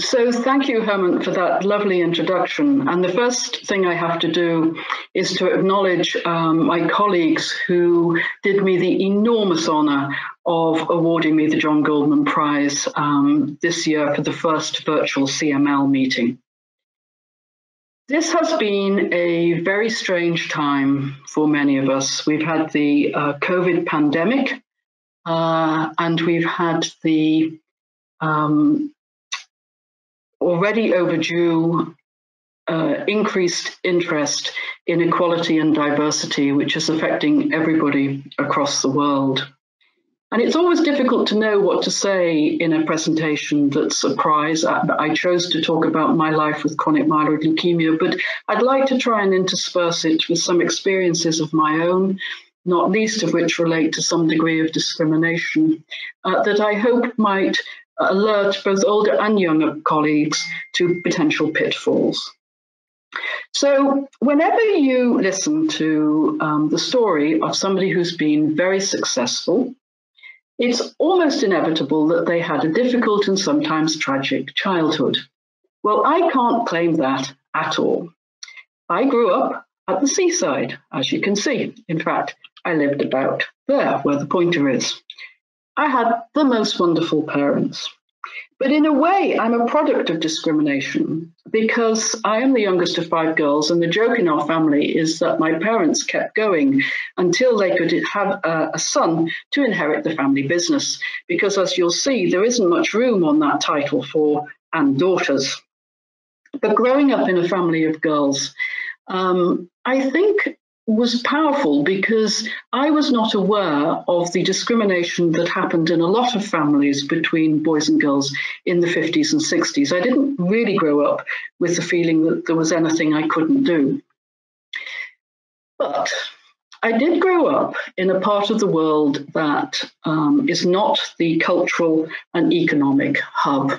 So thank you, Herman, for that lovely introduction. And the first thing I have to do is to acknowledge my colleagues who did me the enormous honor of awarding me the John Goldman Prize this year for the first virtual CML meeting. This has been a very strange time for many of us. We've had the COVID pandemic, and we've had the already overdue increased interest in equality and diversity, which is affecting everybody across the world. And it's always difficult to know what to say in a presentation that's a prize. I chose to talk about my life with chronic myeloid leukemia, but I'd like to try and intersperse it with some experiences of my own, not least of which relate to some degree of discrimination, that I hope might alert both older and younger colleagues to potential pitfalls. So whenever you listen to the story of somebody who's been very successful, it's almost inevitable that they had a difficult and sometimes tragic childhood. Well, I can't claim that at all. I grew up at the seaside, as you can see. In fact, I lived about there, where the pointer is. I had the most wonderful parents. But in a way, I'm a product of discrimination because I am the youngest of 5 girls, and the joke in our family is that my parents kept going until they could have a son to inherit the family business, because as you'll see, there isn't much room on that title for "and daughters." But growing up in a family of girls, I think was powerful because I was not aware of the discrimination that happened in a lot of families between boys and girls in the 50s and 60s. I didn't really grow up with the feeling that there was anything I couldn't do. But I did grow up in a part of the world that is not the cultural and economic hub.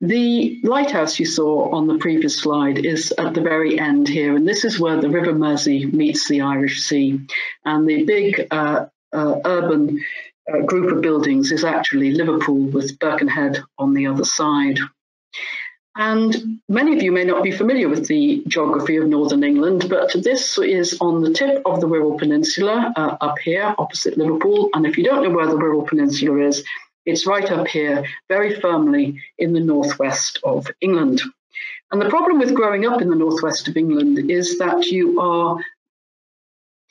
The lighthouse you saw on the previous slide is at the very end here, and this is where the River Mersey meets the Irish Sea. And the big urban group of buildings is actually Liverpool, with Birkenhead on the other side. And many of you may not be familiar with the geography of Northern England, but this is on the tip of the Wirral Peninsula, up here opposite Liverpool. And if you don't know where the Wirral Peninsula is, it's right up here, very firmly in the northwest of England. And the problem with growing up in the northwest of England is that you are,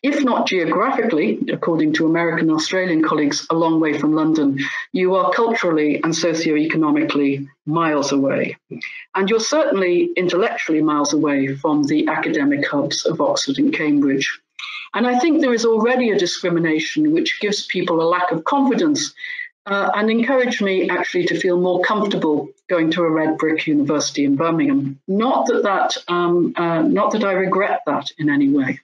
if not geographically, according to American and Australian colleagues, a long way from London, you are culturally and socioeconomically miles away. And you're certainly intellectually miles away from the academic hubs of Oxford and Cambridge. And I think there is already a discrimination which gives people a lack of confidence and encouraged me actually to feel more comfortable going to a red brick university in Birmingham. Not that I regret that in any way.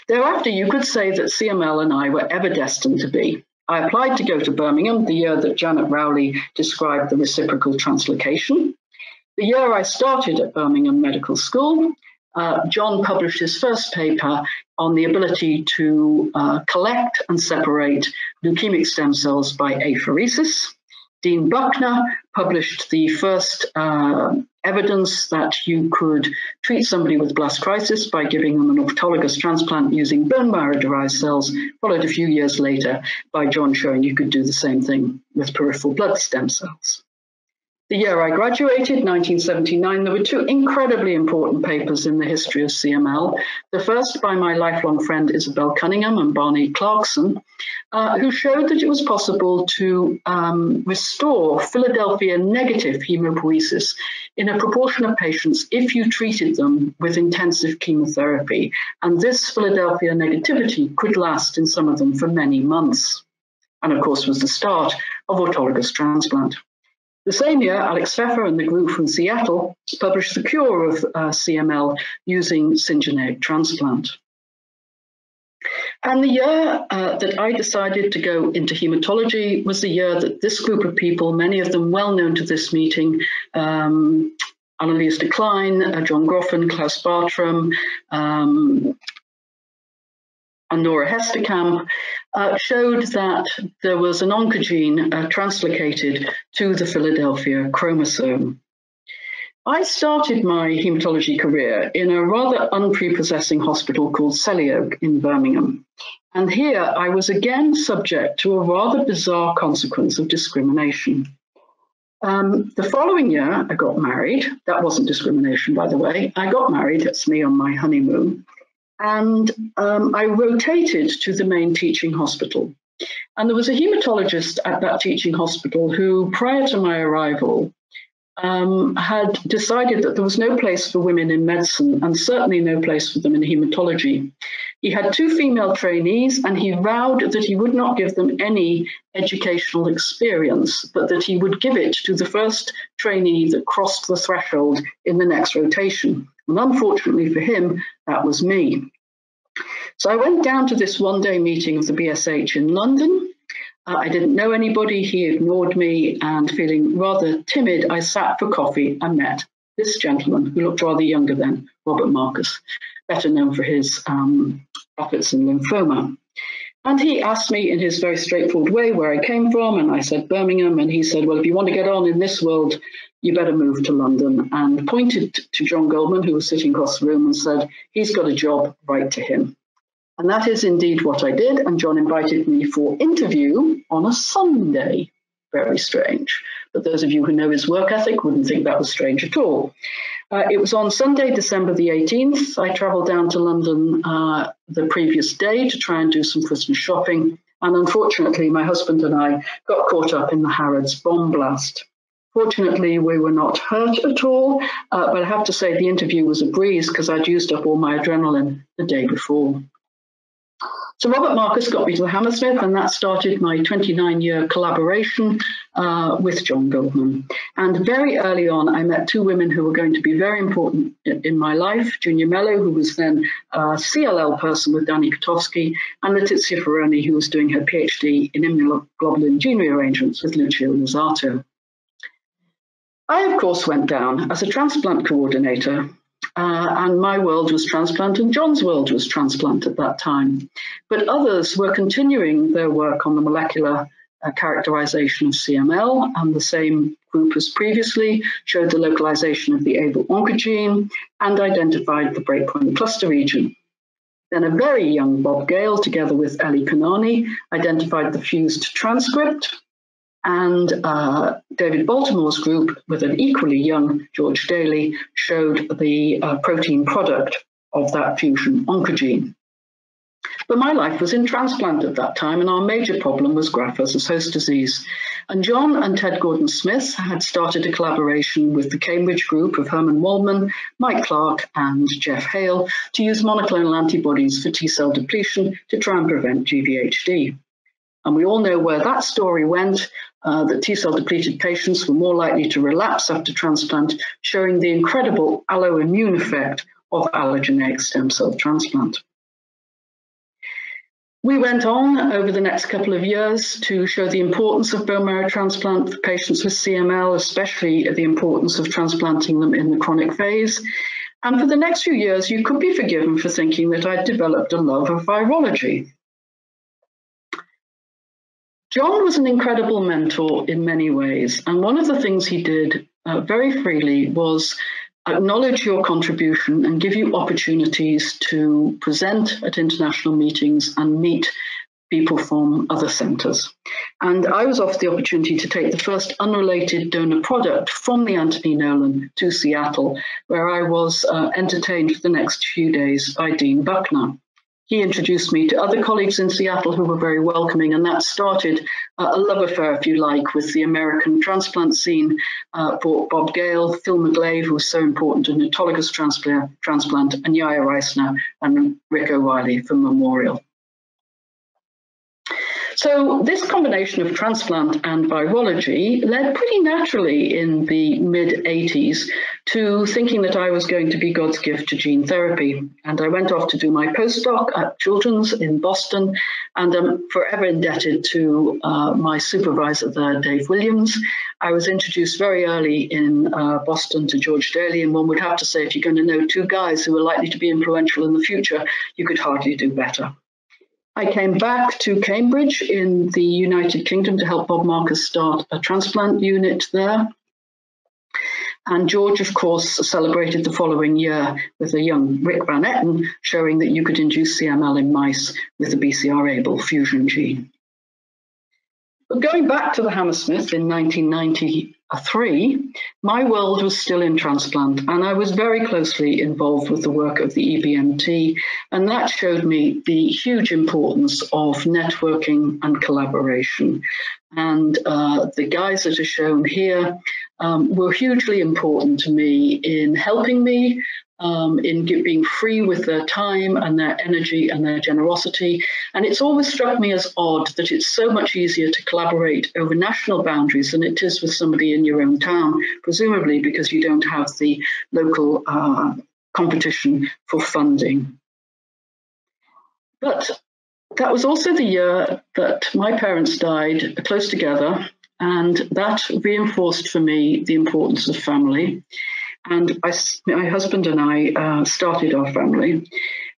Thereafter, you could say that CML and I were ever destined to be. I applied to go to Birmingham the year that Janet Rowley described the reciprocal translocation. The year I started at Birmingham Medical School, John published his first paper on the ability to collect and separate leukemic stem cells by apheresis. Dean Buckner published the first evidence that you could treat somebody with blast crisis by giving them an autologous transplant using bone marrow-derived cells, followed a few years later by John showing you could do the same thing with peripheral blood stem cells. The year I graduated, 1979, there were 2 incredibly important papers in the history of CML. The first by my lifelong friend Isabel Cunningham and Barney Clarkson, who showed that it was possible to restore Philadelphia negative hemopoiesis in a proportion of patients if you treated them with intensive chemotherapy. And this Philadelphia negativity could last in some of them for many months. And of course was the start of autologous transplant. The same year, Alex Pfeffer and the group from Seattle published the cure of CML using syngeneic transplant. And the year that I decided to go into hematology was the year that this group of people, many of them well known to this meeting, Annelies de Klein, John Groffen, Klaus Bartram, and Nora Hesterkamp, showed that there was an oncogene translocated to the Philadelphia chromosome. I started my hematology career in a rather unprepossessing hospital called Selly Oak in Birmingham. And here I was again subject to a rather bizarre consequence of discrimination. The following year, I got married. That wasn't discrimination, by the way. I got married, that's me on my honeymoon. And I rotated to the main teaching hospital. And there was a hematologist at that teaching hospital who, prior to my arrival, had decided that there was no place for women in medicine and certainly no place for them in hematology. He had 2 female trainees and he vowed that he would not give them any educational experience, but that he would give it to the first trainee that crossed the threshold in the next rotation. And unfortunately for him, that was me. So I went down to this one-day meeting of the BSH in London. I didn't know anybody, he ignored me, and feeling rather timid, I sat for coffee and met this gentleman who looked rather younger then, Robert Marcus, better known for his efforts in lymphoma. And he asked me in his very straightforward way where I came from, and I said Birmingham, and he said, well, if you want to get on in this world, you better move to London, and pointed to John Goldman, who was sitting across the room, and said, he's got a job, write to him. And that is indeed what I did. And John invited me for interview on a Sunday. Very strange. But those of you who know his work ethic wouldn't think that was strange at all. It was on Sunday, December the 18th. I travelled down to London the previous day to try and do some Christmas shopping. And unfortunately, my husband and I got caught up in the Harrods bomb blast. Fortunately, we were not hurt at all. But I have to say the interview was a breeze because I'd used up all my adrenaline the day before. So Robert Marcus got me to the Hammersmith, and that started my 29-year collaboration with John Goldman. And very early on, I met 2 women who were going to be very important in my life, Junior Mello, who was then a CLL person with Danny Kotowski, and Letizia Ferroni, who was doing her PhD in immunoglobulin gene rearrangements with Lucio Rosato. I, of course, went down as a transplant coordinator. And my world was transplant and John's world was transplant at that time. But others were continuing their work on the molecular characterization of CML, and the same group as previously showed the localization of the ABL oncogene and identified the breakpoint cluster region. Then a very young Bob Gale, together with Ellie Kanani, identified the fused transcript. And David Baltimore's group, with an equally young George Daly, showed the protein product of that fusion oncogene. But my life was in transplant at that time, and our major problem was graft-versus-host disease. And John and Ted Gordon-Smith had started a collaboration with the Cambridge group of Herman Waldman, Mike Clark, and Jeff Hale to use monoclonal antibodies for T-cell depletion to try and prevent GVHD. And we all know where that story went, that T-cell depleted patients were more likely to relapse after transplant, showing the incredible alloimmune effect of allogeneic stem cell transplant. We went on over the next couple of years to show the importance of bone marrow transplant for patients with CML, especially the importance of transplanting them in the chronic phase. And for the next few years, you could be forgiven for thinking that I'd developed a love of virology. John was an incredible mentor in many ways, and one of the things he did very freely was acknowledge your contribution and give you opportunities to present at international meetings and meet people from other centres. And I was offered the opportunity to take the first unrelated donor product from the Anthony Nolan to Seattle, where I was entertained for the next few days by Dean Buckner. He introduced me to other colleagues in Seattle who were very welcoming, and that started a love affair, if you like, with the American transplant scene for Bob Gale, Phil McGlave, who was so important in autologous transplant, and Yair Reisner and Rick O'Reilly from Memorial. So this combination of transplant and virology led pretty naturally in the mid-80s to thinking that I was going to be God's gift to gene therapy. And I went off to do my postdoc at Children's in Boston, and I'm forever indebted to my supervisor there, Dave Williams. I was introduced very early in Boston to George Daly, and one would have to say if you're going to know 2 guys who are likely to be influential in the future, you could hardly do better. I came back to Cambridge in the United Kingdom to help Bob Marcus start a transplant unit there. And George, of course, celebrated the following year with a young Rick Van Etten, showing that you could induce CML in mice with the BCR-ABL fusion gene. But going back to the Hammersmith in 1993, my world was still in transplant, and I was very closely involved with the work of the EBMT, and that showed me the huge importance of networking and collaboration. And the guys that are shown here were hugely important to me in helping me, in being free with their time and their energy and their generosity. And it's always struck me as odd that it's so much easier to collaborate over national boundaries than it is with somebody in your own town, presumably because you don't have the local competition for funding. But that was also the year that my parents died close together, and that reinforced for me the importance of family. And my husband and I started our family,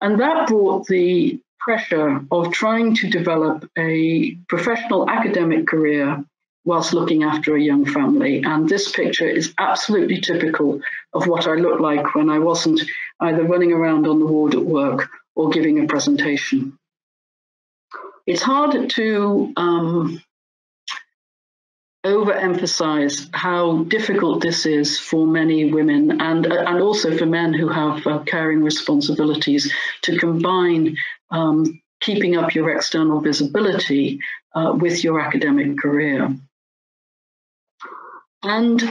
and that brought the pressure of trying to develop a professional academic career whilst looking after a young family. And this picture is absolutely typical of what I looked like when I wasn't either running around on the ward at work or giving a presentation. It's hard to overemphasize how difficult this is for many women and also for men who have caring responsibilities to combine keeping up your external visibility with your academic career. And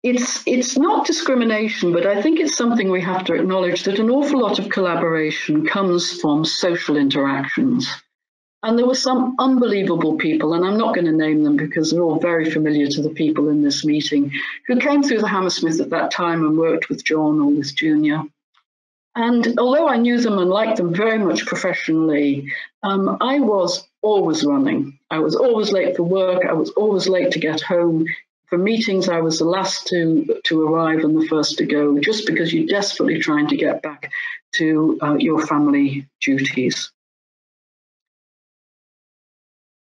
it's not discrimination, but I think it's something we have to acknowledge, that an awful lot of collaboration comes from social interactions. And there were some unbelievable people, and I'm not going to name them because they're all very familiar to the people in this meeting, who came through the Hammersmith at that time and worked with John or with Junior. And although I knew them and liked them very much professionally, I was always running. I was always late for work. I was always late to get home. For meetings, I was the last to arrive and the first to go, just because you're desperately trying to get back to your family duties.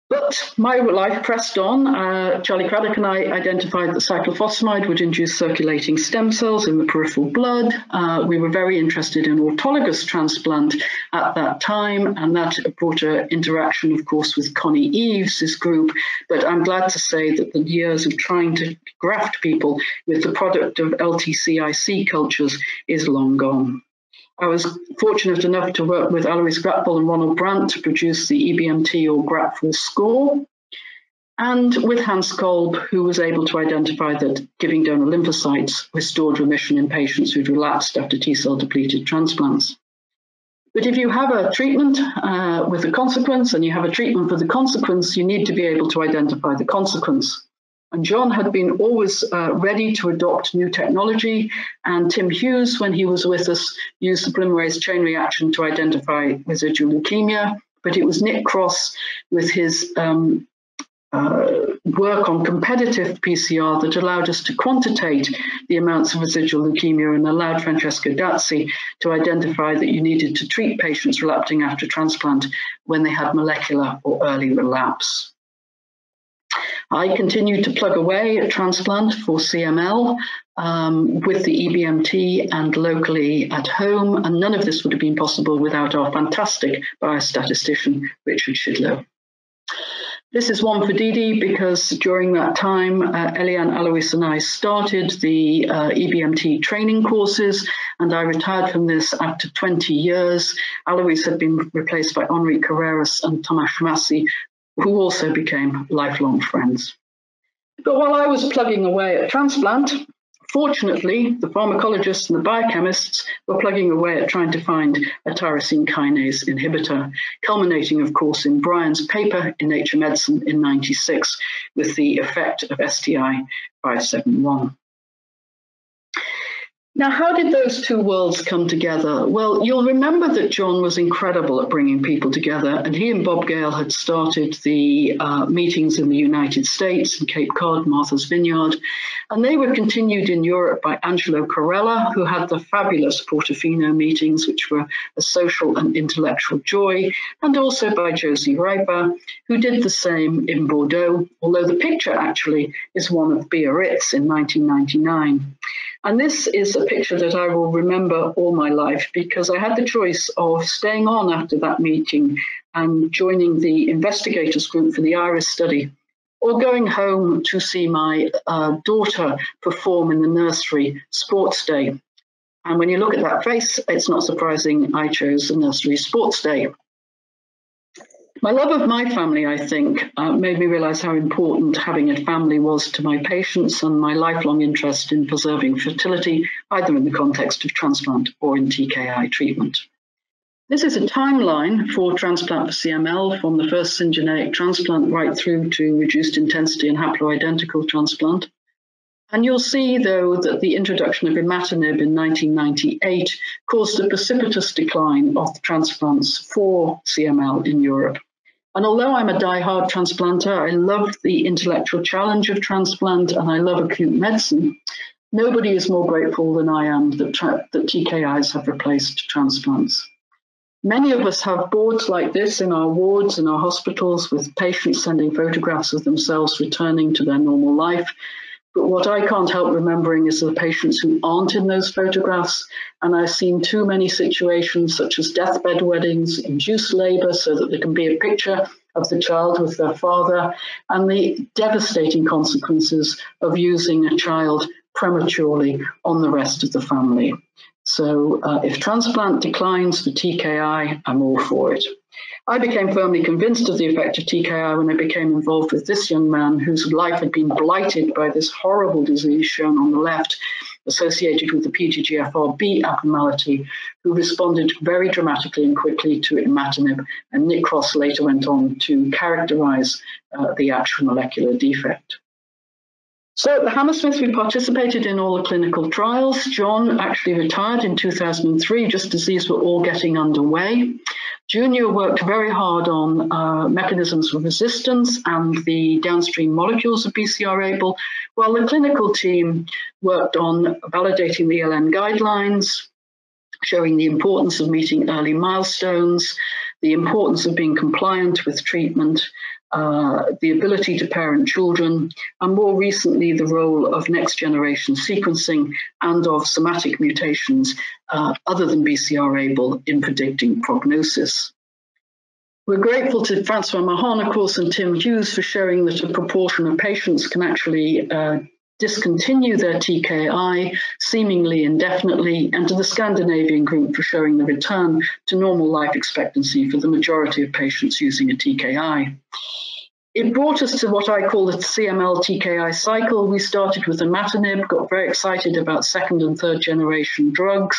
But my life pressed on. Charlie Craddock and I identified that cyclophosphamide would induce circulating stem cells in the peripheral blood. We were very interested in autologous transplant at that time, and that brought an interaction, of course, with Connie Eves' group. But I'm glad to say that the years of trying to graft people with the product of LTCIC cultures is long gone. I was fortunate enough to work with Alois Grapel and Ronald Brandt to produce the EBMT or GRAPFL score, and with Hans Kolb, who was able to identify that giving donor lymphocytes restored remission in patients who'd relapsed after T-cell depleted transplants. But if you have a treatment with a consequence and you have a treatment for the consequence, you need to be able to identify the consequence. And John had been always ready to adopt new technology, and Tim Hughes, when he was with us, used the polymerase chain reaction to identify residual leukemia. But it was Nick Cross with his work on competitive PCR that allowed us to quantitate the amounts of residual leukemia and allowed Francesco Dazzi to identify that you needed to treat patients relapsing after transplant when they had molecular or early relapse. I continued to plug away at transplant for CML with the EBMT and locally at home, and none of this would have been possible without our fantastic biostatistician, Richard Shidlow. This is one for Didi because during that time, Eliane, Alois and I started the EBMT training courses, and I retired from this after 20 years. Alois had been replaced by Henri Carreras and Thomas Massi, who also became lifelong friends. But while I was plugging away at transplant, fortunately, the pharmacologists and the biochemists were plugging away at trying to find a tyrosine kinase inhibitor, culminating, of course, in Brian's paper in Nature Medicine in '96 with the effect of STI 571. Now, how did those two worlds come together? Well, you'll remember that John was incredible at bringing people together, and he and Bob Gale had started the meetings in the United States, in Cape Cod, Martha's Vineyard, and they were continued in Europe by Angelo Corella, who had the fabulous Portofino meetings, which were a social and intellectual joy, and also by Josie Reiber, who did the same in Bordeaux, although the picture actually is one of Biarritz in 1999. And this is a picture that I will remember all my life, because I had the choice of staying on after that meeting and joining the investigators group for the IRIS study, or going home to see my daughter perform in the nursery sports day. And when you look at that face, it's not surprising I chose the nursery sports day. My love of my family, I think, made me realize how important having a family was to my patients, and my lifelong interest in preserving fertility, either in the context of transplant or in TKI treatment. This is a timeline for transplant for CML, from the first syngeneic transplant right through to reduced intensity and haploidentical transplant. And you'll see, though, that the introduction of imatinib in 1998 caused a precipitous decline of transplants for CML in Europe. And although I'm a die-hard transplanter, I love the intellectual challenge of transplant, and I love acute medicine. Nobody is more grateful than I am that TKIs have replaced transplants. Many of us have boards like this in our wards, in our hospitals, with patients sending photographs of themselves returning to their normal life. But what I can't help remembering is the patients who aren't in those photographs. And I've seen too many situations such as deathbed weddings, induced labor, so that there can be a picture of the child with their father, and the devastating consequences of using a child prematurely on the rest of the family. So if transplant declines for TKI, I'm all for it. I became firmly convinced of the effect of TKI when I became involved with this young man whose life had been blighted by this horrible disease shown on the left, associated with the PTGFRB abnormality, who responded very dramatically and quickly to imatinib. And Nick Cross later went on to characterize the actual molecular defect. So at the Hammersmith, we participated in all the clinical trials. John actually retired in 2003, just as these were all getting underway. Junior worked very hard on mechanisms of resistance and the downstream molecules of BCR-ABL, while the clinical team worked on validating the ELN guidelines, showing the importance of meeting early milestones, the importance of being compliant with treatment, the ability to parent children, and more recently the role of next-generation sequencing and of somatic mutations other than BCR-ABL in predicting prognosis. We're grateful to Francois Mahon, of course, and Tim Hughes for showing that a proportion of patients can actually discontinue their TKI seemingly indefinitely, and to the Scandinavian group for showing the return to normal life expectancy for the majority of patients using a TKI. It brought us to what I call the CML TKI cycle. We started with imatinib, got very excited about second and third generation drugs,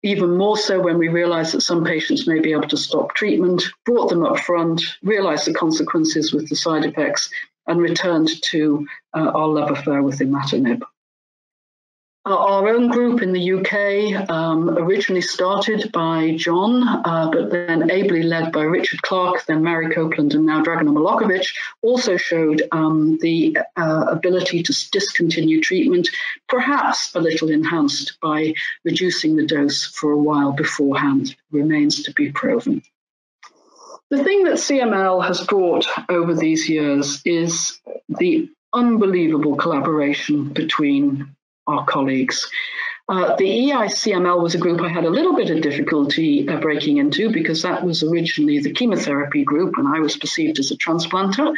even more so when we realized that some patients may be able to stop treatment, brought them up front, realized the consequences with the side effects, and returned to our love affair with imatinib. Our own group in the UK originally started by John, but then ably led by Richard Clark, then Mary Copeland, and now Dragana Milokovic, also showed the ability to discontinue treatment, perhaps a little enhanced by reducing the dose for a while beforehand. Remains to be proven. The thing that CML has brought over these years is the unbelievable collaboration between our colleagues. The EICML was a group I had a little bit of difficulty breaking into, because that was originally the chemotherapy group and I was perceived as a transplanter,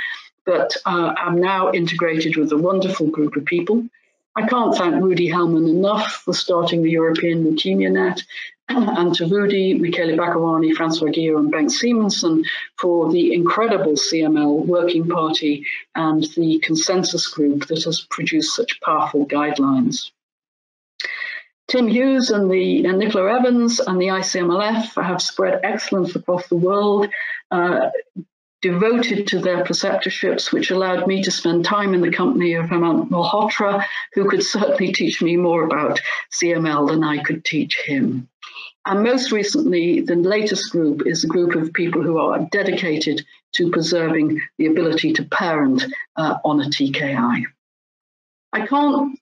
but I'm now integrated with a wonderful group of people. I can't thank Rudy Hellman enough for starting the European Leukemia Net, and to Rudy, Michele Baccarani, Francois Guillot, and Bengt Simonsen for the incredible CML Working Party and the consensus group that has produced such powerful guidelines. Tim Hughes and Nicola Evans and the ICMLF have spread excellence across the world, devoted to their preceptorships, which allowed me to spend time in the company of Hemant Malhotra, who could certainly teach me more about CML than I could teach him. And most recently, the latest group is a group of people who are dedicated to preserving the ability to parent on a TKI. I can't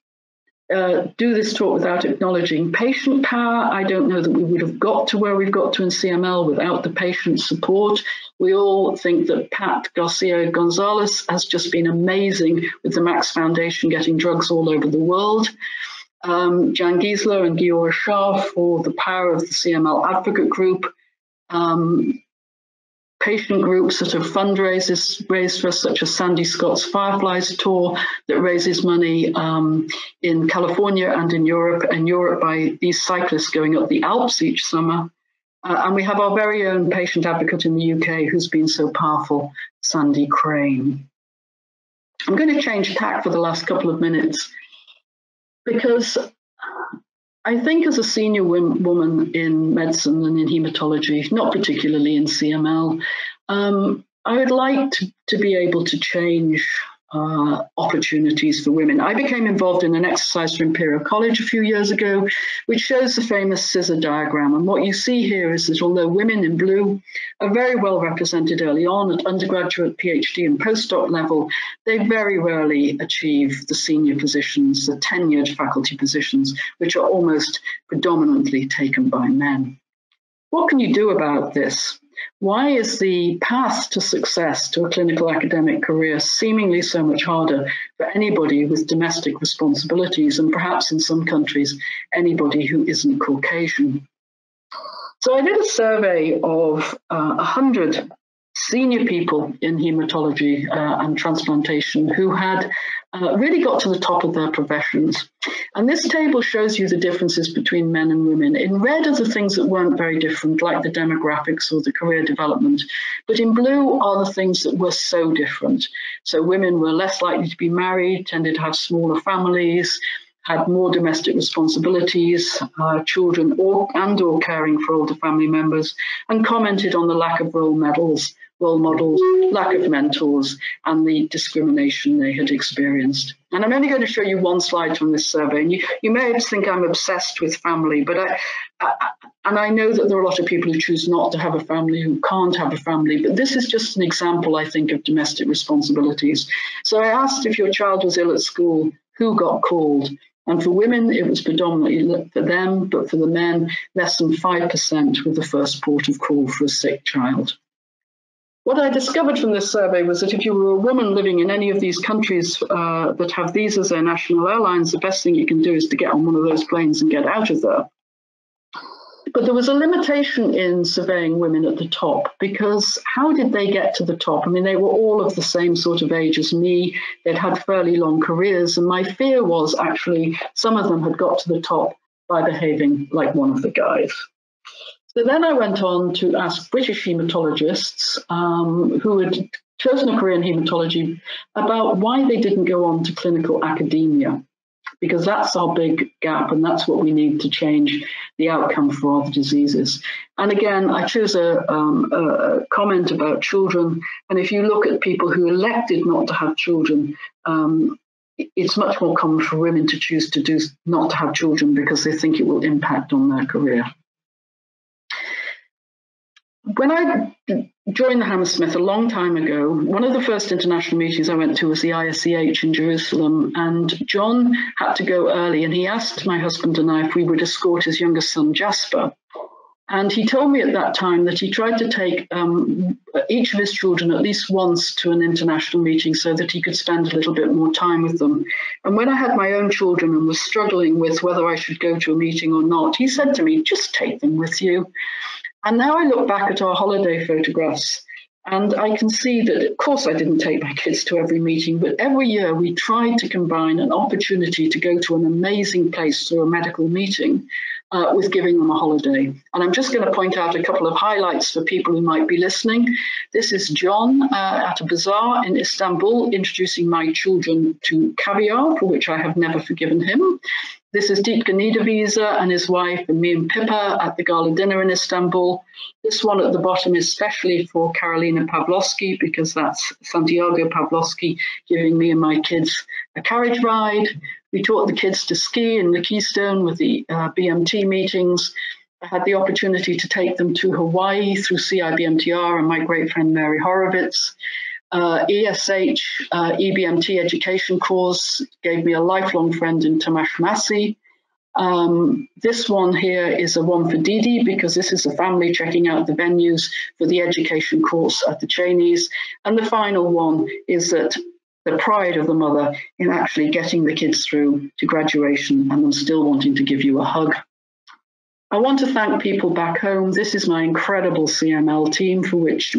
do this talk without acknowledging patient power. I don't know that we would have got to where we've got to in CML without the patient support. We all think that Pat Garcia Gonzalez has just been amazing with the Max Foundation getting drugs all over the world. Jan Giesler and Giora Shah for the power of the CML advocate group. Patient groups that have fundraisers raised for us, such as Sandy Scott's Fireflies Tour, that raises money in California and in Europe by these cyclists going up the Alps each summer. And we have our very own patient advocate in the UK who's been so powerful, Sandy Crane. I'm going to change tack for the last couple of minutes because I think as a senior woman in medicine and in hematology, not particularly in CML, I would like to be able to change opportunities for women. I became involved in an exercise for Imperial College a few years ago, which shows the famous scissor diagram. And what you see here is that although women in blue are very well represented early on at undergraduate, PhD and postdoc level, they very rarely achieve the senior positions, the tenured faculty positions, which are almost predominantly taken by men. What can you do about this? Why is the path to success to a clinical academic career seemingly so much harder for anybody with domestic responsibilities, and perhaps in some countries, anybody who isn't Caucasian? So I did a survey of 100 senior people in hematology and transplantation who had really got to the top of their professions. And this table shows you the differences between men and women. In red are the things that weren't very different, like the demographics or the career development. But in blue are the things that were so different. So women were less likely to be married, tended to have smaller families, had more domestic responsibilities, children or caring for older family members, and commented on the lack of role models, lack of mentors, and the discrimination they had experienced. And I'm only going to show you one slide from this survey. And you may think I'm obsessed with family, but I know that there are a lot of people who choose not to have a family, who can't have a family, but this is just an example, I think, of domestic responsibilities. So I asked if your child was ill at school, who got called? And for women, it was predominantly for them, but for the men, less than 5% were the first port of call for a sick child. What I discovered from this survey was that if you were a woman living in any of these countries that have these as their national airlines, the best thing you can do is to get on one of those planes and get out of there. But there was a limitation in surveying women at the top, because how did they get to the top? I mean, they were all of the same sort of age as me. They'd had fairly long careers. And my fear was actually some of them had got to the top by behaving like one of the guys. So then I went on to ask British hematologists who had chosen a career in hematology about why they didn't go on to clinical academia, because that's our big gap and that's what we need to change the outcome for all the diseases. And again, I chose a comment about children. And if you look at people who elected not to have children, it's much more common for women to choose to not to have children because they think it will impact on their career. When I joined the Hammersmith a long time ago, one of the first international meetings I went to was the ISCH in Jerusalem, and John had to go early, and he asked my husband and I if we would escort his youngest son, Jasper. And he told me at that time that he tried to take each of his children at least once to an international meeting so that he could spend a little bit more time with them. And when I had my own children and was struggling with whether I should go to a meeting or not, he said to me, just take them with you. And now I look back at our holiday photographs and I can see that, of course, I didn't take my kids to every meeting, but every year we tried to combine an opportunity to go to an amazing place through a medical meeting with giving them a holiday. And I'm just going to point out a couple of highlights for people who might be listening. This is John at a bazaar in Istanbul introducing my children to caviar, for which I have never forgiven him. This is Dietke Niederwiese and his wife and me and Pippa at the gala dinner in Istanbul. This one at the bottom is specially for Karolina Pawlowski, because that's Santiago Pawlowski giving me and my kids a carriage ride. We taught the kids to ski in the Keystone with the BMT meetings. I had the opportunity to take them to Hawaii through CIBMTR and my great friend Mary Horowitz. ESH, EBMT education course gave me a lifelong friend in Tomasz Massey. This one here is a one for Didi, because this is a family checking out the venues for the education course at the Cheneys. And the final one is that the pride of the mother in actually getting the kids through to graduation and them still wanting to give you a hug. I want to thank people back home. This is my incredible CML team,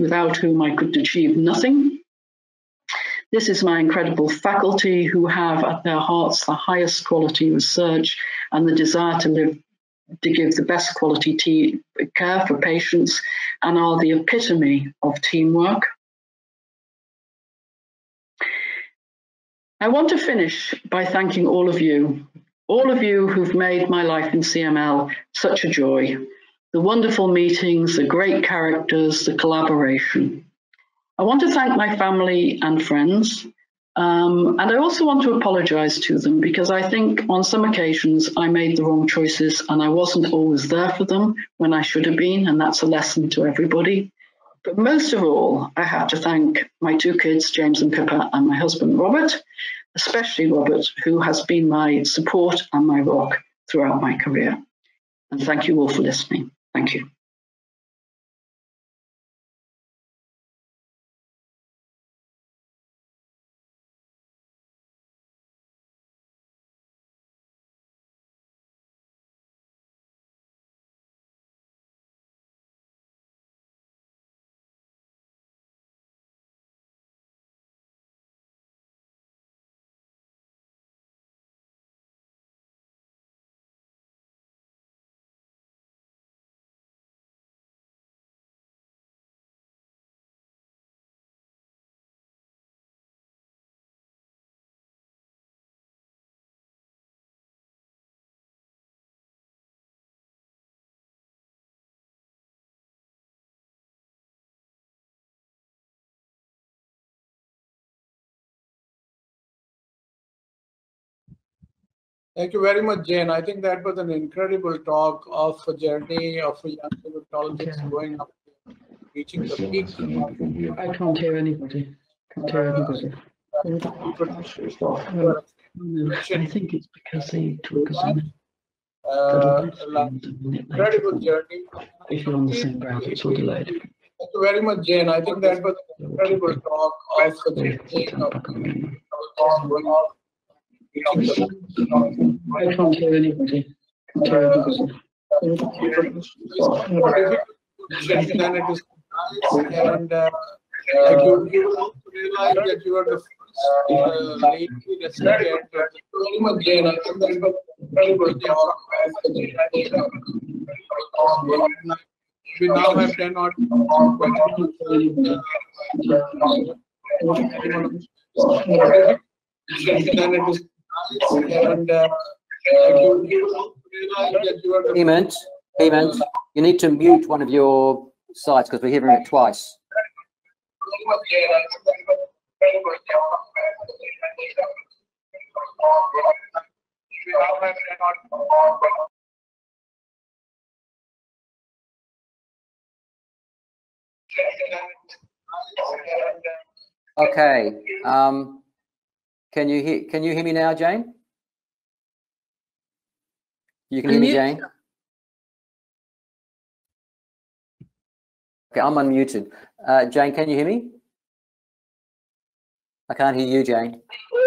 without whom I could achieve nothing. This is my incredible faculty, who have at their hearts the highest quality research and the desire to give the best quality care for patients, and are the epitome of teamwork. I want to finish by thanking all of you who've made my life in CML such a joy. The wonderful meetings, the great characters, the collaboration. I want to thank my family and friends, and I also want to apologize to them, because I think on some occasions I made the wrong choices and I wasn't always there for them when I should have been, and that's a lesson to everybody. But most of all, I have to thank my two kids, James and Pippa, and my husband, Robert, especially Robert, who has been my support and my rock throughout my career. And thank you all for listening. Thank you. Thank you very much, Jane. I think that was an incredible talk of a journey of a young hematologist going up, reaching the peak. I can't hear anybody. Can't hear anybody. I think it's because they took us on. Incredible journey. If you're on the same ground, it's all delayed. Thank you very much, Jane. I think that was an incredible talk of a journey of going up. I can't hear anybody. Can't hear anybody. And it is and like you realize that you are the first lady recipient of very much, Jane. I think that was incredible talk. We now have 10 odd questions. Hemant, you need to mute one of your sites because we're hearing it twice. Okay. Can you hear me now, Jane? You can hear me, Jane? Okay, I'm unmuted. Jane, can you hear me? I can't hear you, Jane.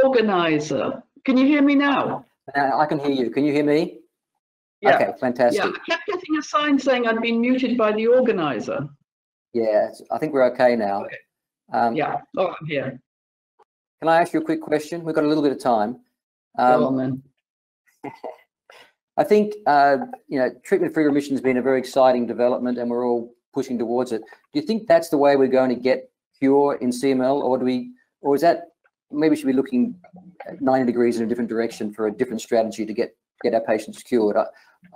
Organizer. Can you hear me now? I can hear you. Can you hear me? Yeah. Okay, fantastic. Yeah, I kept getting a sign saying I'd been muted by the organizer. Yeah, I think we're okay now. Okay. Yeah, oh, I'm here. Can I ask you a quick question? We've got a little bit of time. Go on then. I think treatment-free remission has been a very exciting development, and we're all pushing towards it. Do you think that's the way we're going to get cure in CML, or is that maybe we should be looking at 90 degrees in a different direction for a different strategy to get our patients cured?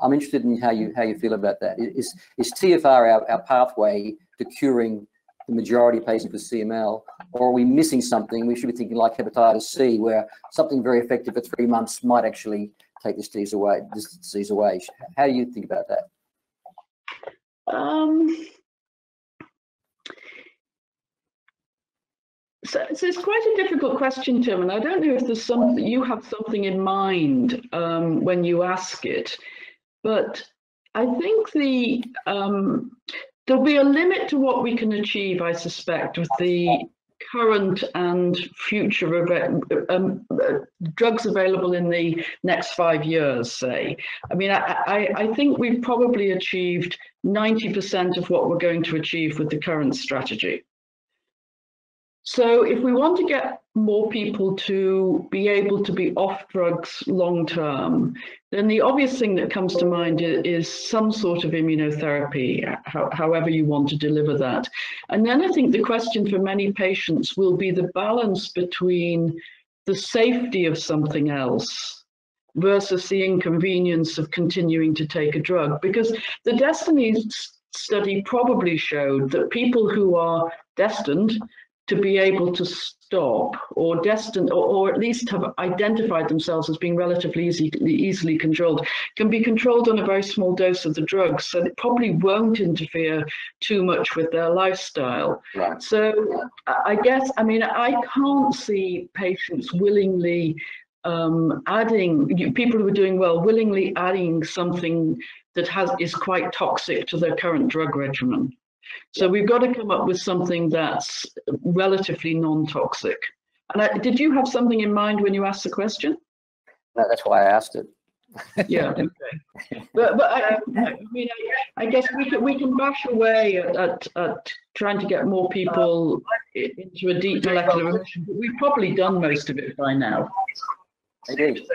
I'm interested in how you feel about that. Is TFR our pathway to curing the majority of patients with CML, or are we missing something? We should be thinking like hepatitis C, where something very effective for 3 months might actually take this disease away. How do you think about that? So it's quite a difficult question, Tim, and I don't know if there's something you have something in mind when you ask it, but I think there'll be a limit to what we can achieve, I suspect, with the current and future drugs available in the next 5 years, say. I mean, I think we've probably achieved 90% of what we're going to achieve with the current strategy. So if we want to get more people to be able to be off drugs long term, then the obvious thing that comes to mind is some sort of immunotherapy, however you want to deliver that. And then I think the question for many patients will be the balance between the safety of something else versus the inconvenience of continuing to take a drug. Because the Destiny study probably showed that people who are destined to be able to stop, or destined, or at least have identified themselves as being relatively easily controlled, can be controlled on a very small dose of the drug, so it probably won't interfere too much with their lifestyle. Right. So I guess, I mean, I can't see patients willingly people who are doing well, willingly adding something that is quite toxic to their current drug regimen. So we've got to come up with something that's relatively non-toxic. And did you have something in mind when you asked the question? No, that's why I asked it. Yeah, okay. But I mean, I guess we can bash away at trying to get more people into a deep molecular remission, but we've probably done most of it by now. Indeed.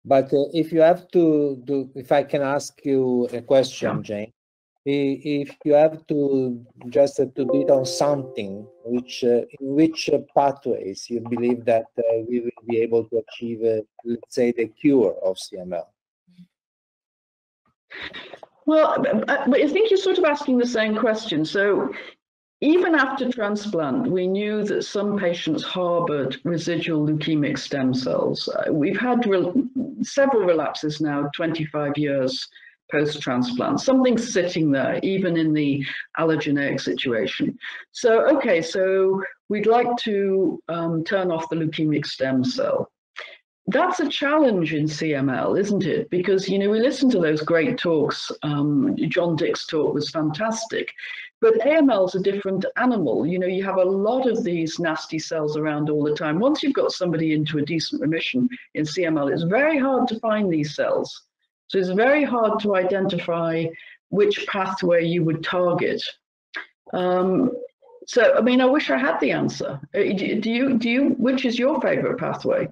But if you have to do, if I can ask you a question, yeah. Jane. If you have to just to do it on something, in which pathways you believe that we will be able to achieve, let's say, the cure of CML? Well, I think you're sort of asking the same question. So even after transplant, we knew that some patients harbored residual leukemic stem cells. We've had several relapses now, 25 years post-transplant. Something's sitting there, even in the allogeneic situation. So, okay, so we'd like to turn off the leukemic stem cell. That's a challenge in CML, isn't it? Because, you know, we listen to those great talks. John Dick's talk was fantastic. But AML is a different animal. You know, you have a lot of these nasty cells around all the time. Once you've got somebody into a decent remission in CML, it's very hard to find these cells. So it's very hard to identify which pathway you would target. So, I mean, I wish I had the answer. Which is your favorite pathway?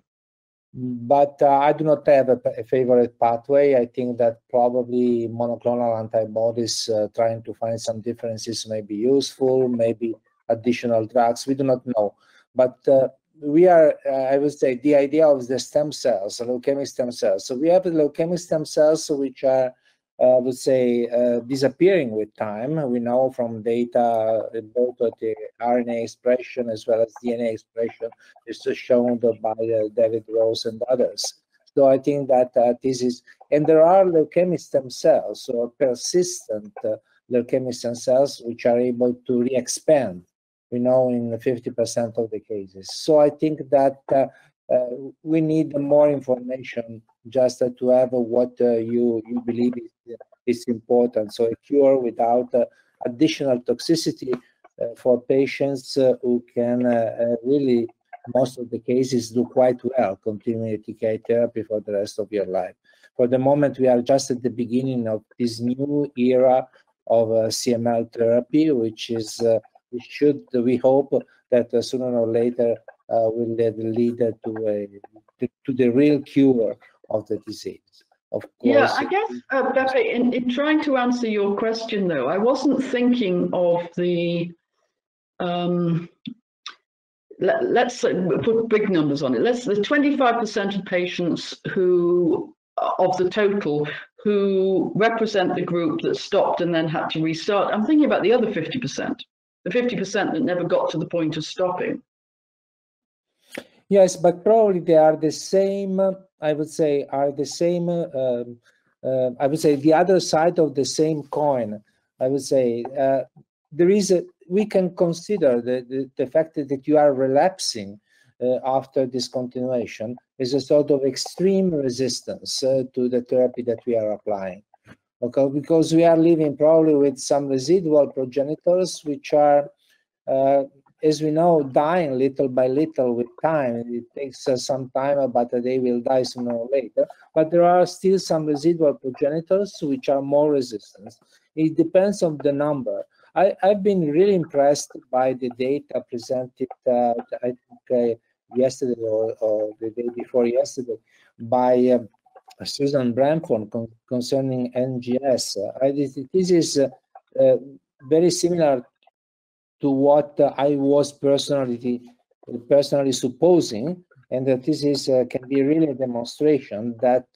But I do not have a favorite pathway. I think that probably monoclonal antibodies trying to find some differences may be useful, maybe additional drugs. We do not know. But we are, I would say, the idea of the stem cells, the leukemic stem cells. So we have the leukemic stem cells which are, I would say, disappearing with time. We know from data both at the RNA expression as well as DNA expression. It's shown by David Rose and others. So I think that this is, and there are leukemic stem cells or persistent leukemic stem cells which are able to re-expand. We know in 50% of the cases. So I think that we need more information just to have what you believe is important. So a cure without additional toxicity for patients who can really, most of the cases, do quite well, continuing TKI therapy for the rest of your life. For the moment, we are just at the beginning of this new era of CML therapy, which is we hope that sooner or later will lead to the real cure of the disease. Of course. Yeah, I guess, Beppe, in trying to answer your question, though, I wasn't thinking of the, let's put big numbers on it. The 25% of patients who, of the total, who represent the group that stopped and then had to restart. I'm thinking about the other 50%, the 50% that never got to the point of stopping. Yes, but probably they are the same, I would say, are the same, I would say the other side of the same coin. I would say there is we can consider the fact that you are relapsing after discontinuation is a sort of extreme resistance to the therapy that we are applying. Okay, because we are living probably with some residual progenitors which are, as we know, dying little by little with time. It takes some time, but they will die sooner or later. But there are still some residual progenitors which are more resistant. It depends on the number. I've been really impressed by the data presented, I think yesterday or the day before yesterday, by Susan Bramford concerning NGS. This is very similar to what I was personally supposing, and that this is can be really a demonstration that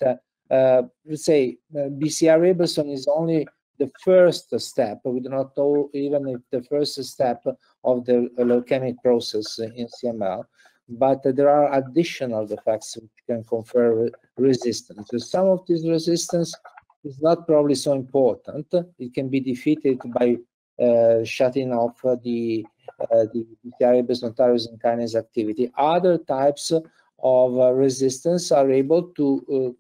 let's say BCR-ABL is only the first step. We do not know even if the first step of the leukemic process in CML, but there are additional effects which can confer resistance. So some of this resistance is not probably so important. It can be defeated by shutting off the BCR-ABL tyrosine kinase activity. Other types of resistance are able to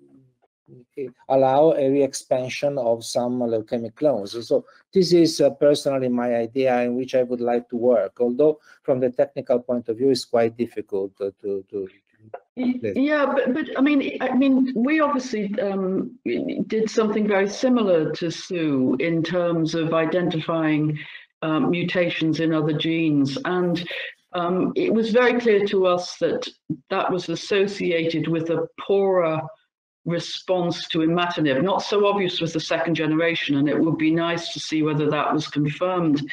allow a re-expansion of some leukemic clones. So this is personally my idea in which I would like to work, although from the technical point of view, it's quite difficult to Yeah, but I mean, we obviously did something very similar to Sue in terms of identifying mutations in other genes, and it was very clear to us that that was associated with a poorer response to imatinib, not so obvious with the second generation, and it would be nice to see whether that was confirmed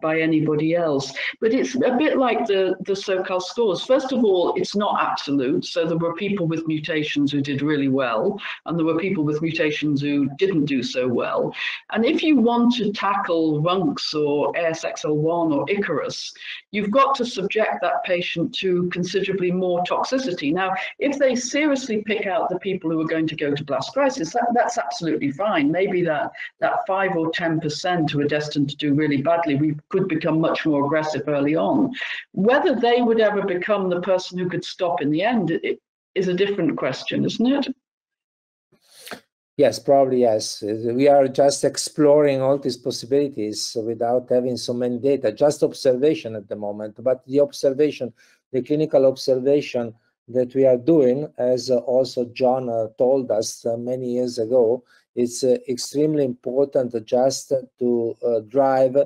by anybody else. But it's a bit like the SoCal scores. First of all, it's not absolute. So there were people with mutations who did really well, and there were people with mutations who didn't do so well. And if you want to tackle RUNX or ASXL1 or Icarus, you've got to subject that patient to considerably more toxicity. Now, if they seriously pick out the people who are going to go to blast crisis, that's absolutely fine. Maybe that 5 or 10% who are destined to do really badly, we could become much more aggressive early on. Whether they would ever become the person who could stop in the end is a different question, isn't it? Yes, probably yes. We are just exploring all these possibilities without having so many data, just observation at the moment. But the observation, the clinical observation that we are doing, as also John told us many years ago, it's extremely important just to drive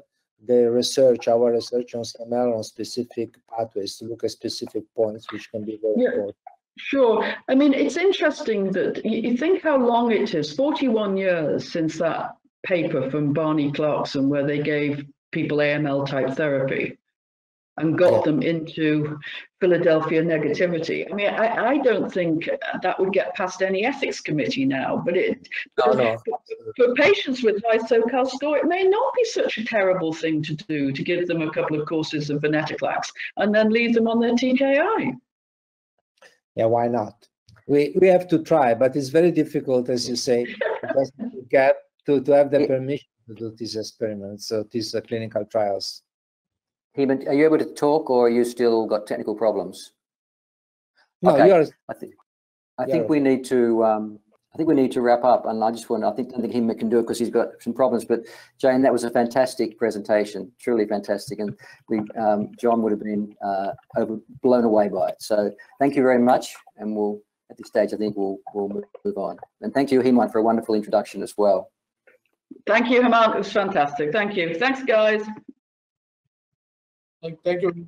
the research, our research on CML on specific pathways, to look at specific points, which can be very important. Sure. I mean, it's interesting that you think how long it is, 41 years since that paper from Barney Clarkson, where they gave people AML type therapy and got them into Philadelphia negativity. I mean, I don't think that would get past any ethics committee now, but for patients with high SoCal score, it may not be such a terrible thing to do, to give them a couple of courses of venetoclax and then leave them on their TKI. Yeah, why not? We have to try, but it's very difficult, as you say, just to get to have the permission to do these experiments, so these clinical trials. Hemant, are you able to talk, or are you still got technical problems? No, okay. I think we need to. I think we need to wrap up, and I don't think Hemant can do it because he's got some problems. But Jane, that was a fantastic presentation, truly fantastic, and John would have been blown away by it. So thank you very much, and we'll at this stage I think we'll move on. And thank you, Hemant, for a wonderful introduction as well. Thank you, Hemant. It was fantastic. Thank you. Thanks, guys. Thank you.